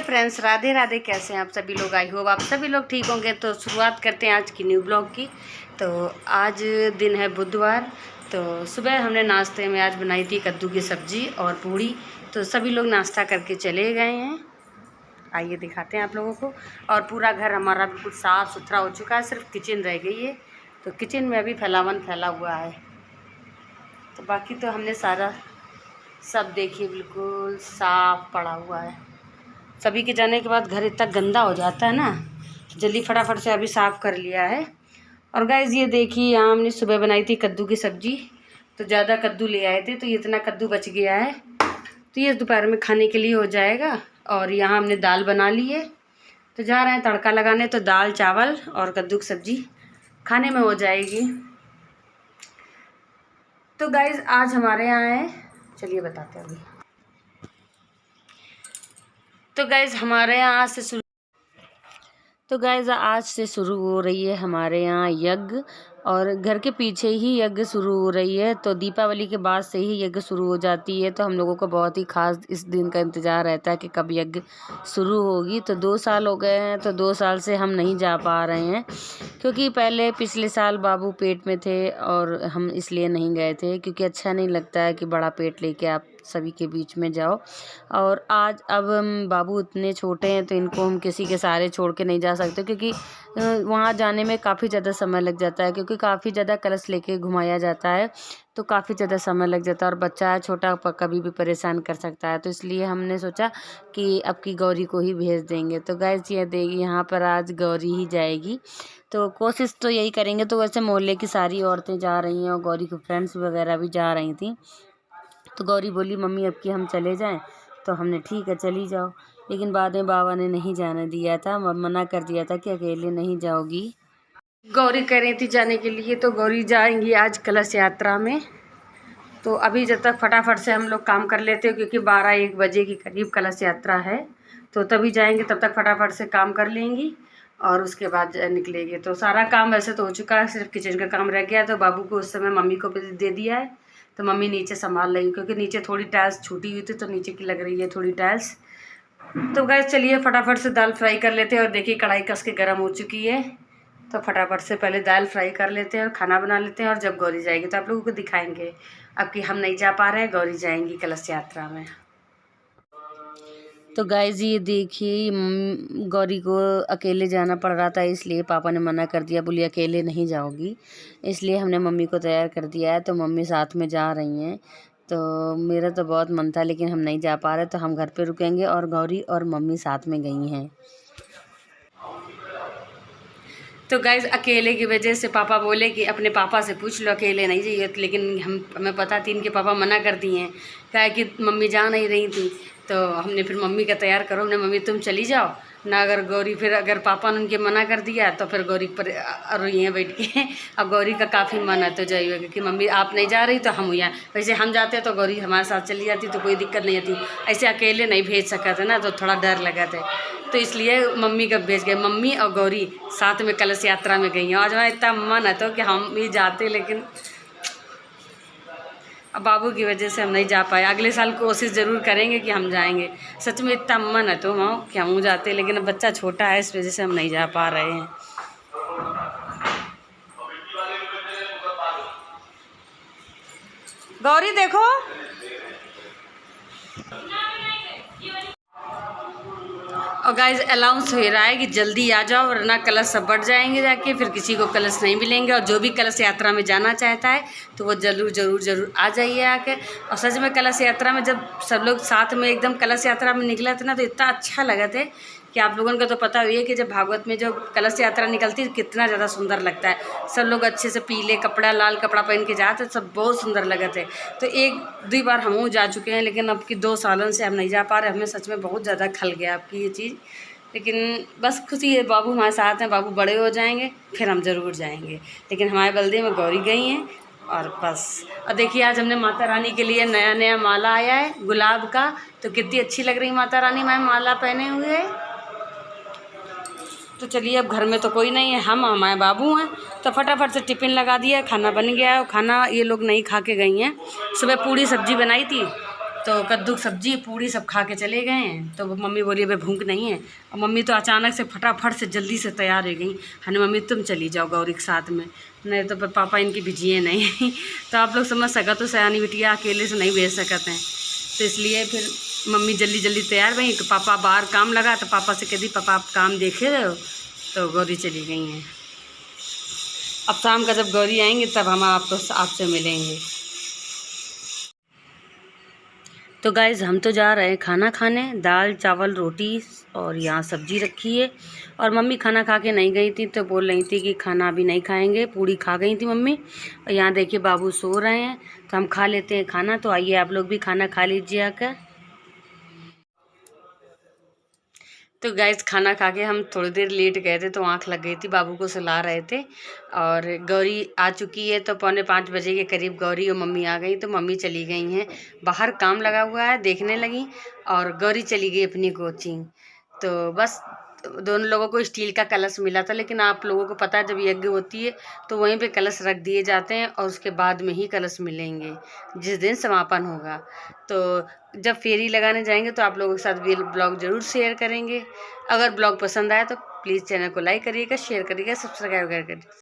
Friends, Radhe Radhe. कैसे हैं आप सभी लोग? आई होप आप सभी लोग ठीक होंगे। तो शुरुआत करते हैं आज की न्यू ब्लॉग की। तो आज दिन है बुधवार। तो सुबह हमने नाश्ते में आज बनाई थी कद्दू की सब्ज़ी और पूड़ी। तो सभी लोग नाश्ता करके चले गए हैं। आइए दिखाते हैं आप लोगों को। और पूरा घर हमारा बिल्कुल साफ़ सुथरा हो चुका है, सिर्फ किचन रह गई है। तो किचन में अभी फैलावन फैला हुआ है। तो बाकी तो हमने सारा सब देखिए बिल्कुल साफ़ पड़ा हुआ है। सभी के जाने के बाद घर इतना गंदा हो जाता है ना, तो जल्दी फटाफट से अभी साफ़ कर लिया है। और गाइस ये देखिए, यहाँ हमने सुबह बनाई थी कद्दू की सब्ज़ी। तो ज़्यादा कद्दू ले आए थे, तो इतना कद्दू बच गया है। तो ये दोपहर में खाने के लिए हो जाएगा। और यहाँ हमने दाल बना ली है, तो जा रहे हैं तड़का लगाने। तो दाल चावल और कद्दू की सब्ज़ी खाने में हो जाएगी। तो गाइस आज हमारे यहाँ है, चलिए बताते हैं अभी। तो गाइस हमारे यहाँ आज से शुरू हो रही है हमारे यहाँ यज्ञ। और घर के पीछे ही यज्ञ शुरू हो रही है। तो दीपावली के बाद से ही यज्ञ शुरू हो जाती है। तो हम लोगों को बहुत ही खास इस दिन का इंतज़ार रहता है कि कब यज्ञ शुरू होगी। तो 2 साल हो गए हैं, तो 2 साल से हम नहीं जा पा रहे हैं, क्योंकि पिछले साल बाबू पेट में थे और हम इसलिए नहीं गए थे, क्योंकि अच्छा नहीं लगता है कि बड़ा पेट लेके आप सभी के बीच में जाओ। और आज अब बाबू इतने छोटे हैं, तो इनको हम किसी के सहारे छोड़ के नहीं जा सकते, क्योंकि वहाँ जाने में काफ़ी ज़्यादा समय लग जाता है, क्योंकि काफ़ी ज़्यादा कलश लेके घुमाया जाता है। तो काफ़ी ज़्यादा समय लग जाता है, और बच्चा है छोटा, कभी भी परेशान कर सकता है। तो इसलिए हमने सोचा कि अब की गौरी को ही भेज देंगे। तो गाइस ये देखिए, यहाँ पर आज गौरी ही जाएगी। तो कोशिश तो यही करेंगे। तो वैसे मोहल्ले की सारी औरतें जा रही हैं और गौरी की फ्रेंड्स वगैरह भी जा रही थी। तो गौरी बोली मम्मी अब कि हम चले जाएं। तो हमने ठीक है चली जाओ, लेकिन बाद में बाबा ने नहीं जाने दिया था, मना कर दिया था कि अकेले नहीं जाओगी। गौरी कह रही थी जाने के लिए, तो गौरी जाएंगी आज कलश यात्रा में। तो अभी जब तक फटाफट से हम लोग काम कर लेते हैं, क्योंकि 12-1 बजे के करीब कलश यात्रा है। तो तभी जाएंगे, तब तक फटाफट से काम कर लेंगी और उसके बाद निकलेंगे। तो सारा काम वैसे तो हो चुका है, सिर्फ किचन का काम रह गया है। तो बाबू को उस समय मम्मी को दे दिया है। तो मम्मी नीचे संभाल रही, क्योंकि नीचे थोड़ी टाइल्स छूटी हुई थी, तो नीचे की लग रही है थोड़ी टाइल्स। तो गैस चलिए फटाफट से दाल फ्राई कर लेते हैं। और देखिए कढ़ाई कस के गर्म हो चुकी है। तो फटाफट से पहले दाल फ्राई कर लेते हैं और खाना बना लेते हैं। और जब गौरी जाएगी तो आप लोगों को दिखाएंगे। अब कि हम नहीं जा पा रहे हैं, गौरी जाएंगी कलश यात्रा में। तो गाइस ये देखिए, गौरी को अकेले जाना पड़ रहा था, इसलिए पापा ने मना कर दिया, बोली अकेले नहीं जाओगी। इसलिए हमने मम्मी को तैयार कर दिया है। तो मम्मी साथ में जा रही हैं। तो मेरा तो बहुत मन था, लेकिन हम नहीं जा पा रहे, तो हम घर पे रुकेंगे। और गौरी और मम्मी साथ में गई हैं। तो गाइस अकेले की वजह से पापा बोले कि अपने पापा से पूछ लो, अकेले नहीं जाइए। लेकिन हमें पता थी इनके पापा मना कर दिए हैं, क्या कि मम्मी जा नहीं रही थी। तो हमने फिर मम्मी का तैयार करो, हमने मम्मी तुम चली जाओ ना। अगर गौरी फिर अगर पापा ने उनके मना कर दिया, तो फिर गौरी पर रोई हैं बैठ के। अब गौरी का काफ़ी मन है, तो जाइए, क्योंकि मम्मी आप नहीं जा रही तो हम यहाँ, वैसे हम जाते तो गौरी हमारे साथ चली जाती, तो कोई दिक्कत नहीं आती। ऐसे अकेले नहीं भेज सका था ना, तो थोड़ा डर लगा था। तो इसलिए मम्मी का भेज गए। मम्मी और गौरी साथ में कलश यात्रा में गई हैं। आज हमारा इतना मन है तो कि हम भी जाते, लेकिन अब बाबू की वजह से हम नहीं जा पाए। अगले साल कोशिश ज़रूर करेंगे कि हम जाएंगे। सच में इतना मन है तो हम कि हम जाते, लेकिन अब बच्चा छोटा है, इस वजह से हम नहीं जा पा रहे हैं। गौरी देखो, और गाइस अलाउंस हो रहा है कि जल्दी आ जाओ, वरना कलश सब बढ़ जाएंगे जाके, फिर किसी को कलश नहीं मिलेंगे। और जो भी कलश यात्रा में जाना चाहता है, तो वो ज़रूर आ जाइए आके। और सच में कलश यात्रा में जब सब लोग साथ में एकदम कलश यात्रा में निकला था ना, तो इतना अच्छा लगा था कि आप लोगों को तो पता हुई है कि जब भागवत में जो कलश यात्रा निकलती है, कितना ज़्यादा सुंदर लगता है। सब लोग अच्छे से पीले कपड़ा, लाल कपड़ा पहन के जाते, सब बहुत सुंदर लगे थे। तो 1-2 बार हम जा चुके हैं, लेकिन अब की 2 सालों से हम नहीं जा पा रहे। हमें सच में बहुत ज़्यादा खल गया आपकी ये चीज़, लेकिन बस खुशी है, बाबू हमारे साथ हैं। बाबू बड़े हो जाएंगे फिर हम ज़रूर जाएंगे, लेकिन हमारे बल्दे में गौरी गई हैं। और बस, और देखिए आज हमने माता रानी के लिए नया माला आया है गुलाब का। तो कितनी अच्छी लग रही माता रानी हमारे माला पहने हुए। तो चलिए अब घर में तो कोई नहीं है, हम हमारे बाबू हैं। तो फटाफट से टिफ़िन लगा दिया, खाना बन गया है। खाना ये लोग नहीं खा के गई हैं। सुबह पूड़ी सब्जी बनाई थी, तो कद्दू की सब्जी पूड़ी सब खा के चले गए हैं। तो मम्मी बोली अबे भूख नहीं है, और मम्मी तो अचानक से फटाफट से जल्दी से तैयार हो गई। हने मम्मी तुम चली जाओ गौरी के साथ में, नहीं तो पापा इनकी भिजिए नहीं। तो आप लोग समझ सका तो सयानी बिटिया अकेले से नहीं भेज सकते हैं, तो इसलिए फिर मम्मी जल्दी जल्दी तैयार भई। तो पापा बाहर काम लगा तो पापा से कह दी पापा आप काम देखे रहे हो, तो गौरी चली गई हैं। अब शाम का जब गौरी आएंगे तब हम आपसे मिलेंगे। तो गाइज़ हम तो जा रहे हैं खाना खाने, दाल चावल रोटी और यहाँ सब्जी रखी है। और मम्मी खाना खा के नहीं गई थी, तो बोल रही थी कि खाना अभी नहीं खाएंगे, पूड़ी खा गई थी मम्मी। और यहाँ देखिए बाबू सो रहे हैं, तो हम खा लेते हैं खाना। तो आइए आप लोग भी खाना खा लीजिए आकर। तो गाइस खाना खा के हम थोड़ी देर लेट गए थे, तो आँख लग गई थी, बाबू को सुला रहे थे। और गौरी आ चुकी है, तो 4:45 के करीब गौरी और मम्मी आ गई। तो मम्मी चली गई हैं बाहर, काम लगा हुआ है देखने लगी, और गौरी चली गई अपनी कोचिंग। तो बस दोनों लोगों को स्टील का कलश मिला था, लेकिन आप लोगों को पता है जब यज्ञ होती है तो वहीं पे कलश रख दिए जाते हैं, और उसके बाद में ही कलश मिलेंगे जिस दिन समापन होगा। तो जब फेरी लगाने जाएंगे तो आप लोगों के साथ भी ब्लॉग ज़रूर शेयर करेंगे। अगर ब्लॉग पसंद आए तो प्लीज़ चैनल को लाइक करिएगा, शेयर करिएगा, सब्सक्राइब करिएगा।